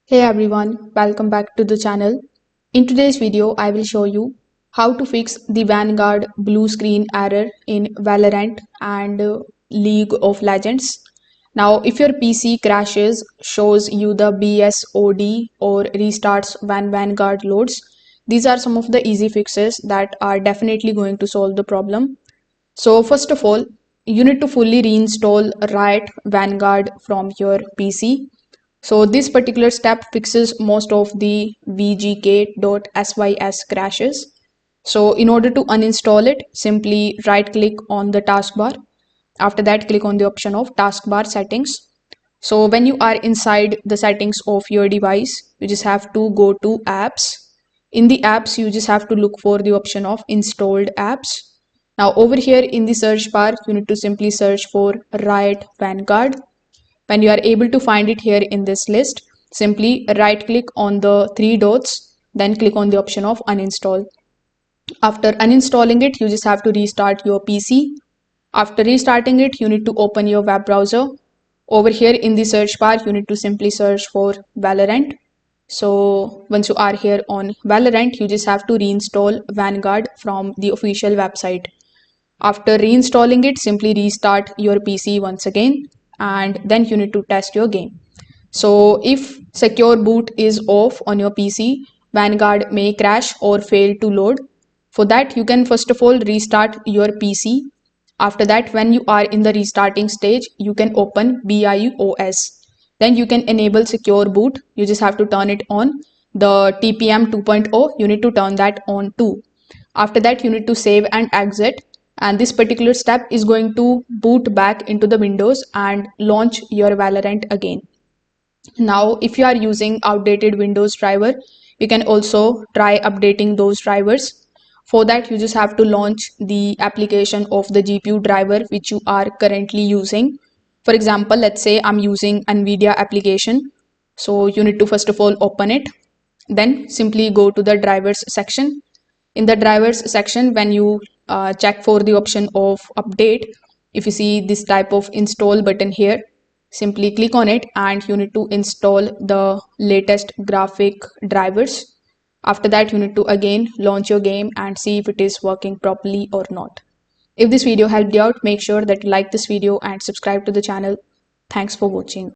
Hey everyone, welcome back to the channel. In today's video, I will show you how to fix the Vanguard blue screen error in Valorant and League of Legends. Now, if your PC crashes, shows you the BSOD or restarts when Vanguard loads, these are some of the easy fixes that are definitely going to solve the problem. So first of all, you need to fully reinstall Riot Vanguard from your PC. So this particular step fixes most of the vgk.sys crashes. So in order to uninstall it, simply right click on the taskbar. After that, click on the option of taskbar settings. So when you are inside the settings of your device, you just have to go to apps. In the apps, you just have to look for the option of installed apps. Now over here in the search bar, you need to simply search for Riot Vanguard. When you are able to find it here in this list, simply right click on the three dots, then click on the option of uninstall. After uninstalling it, you just have to restart your PC. After restarting it, you need to open your web browser. Over here in the search bar, you need to simply search for Valorant. So once you are here on Valorant, you just have to reinstall Vanguard from the official website. After reinstalling it, simply restart your PC once again, and then you need to test your game. So if secure boot is off on your PC, Vanguard may crash or fail to load. For that, you can first of all restart your PC. After that, when you are in the restarting stage, you can open BIOS. Then you can enable secure boot. You just have to turn it on. The TPM 2.0, you need to turn that on too. After that, you need to save and exit. And this particular step is going to boot back into the Windows and launch your Valorant again. Now, if you are using outdated Windows driver, you can also try updating those drivers. For that, you just have to launch the application of the GPU driver which you are currently using. For example, let's say I'm using NVIDIA application. So you need to first of all open it. Then simply go to the drivers section. In the drivers section, when you check for the option of update, if you see this type of install button here, simply click on it and you need to install the latest graphic drivers. After that, you need to again launch your game and see if it is working properly or not. If this video helped you out, make sure that you like this video and subscribe to the channel. Thanks for watching.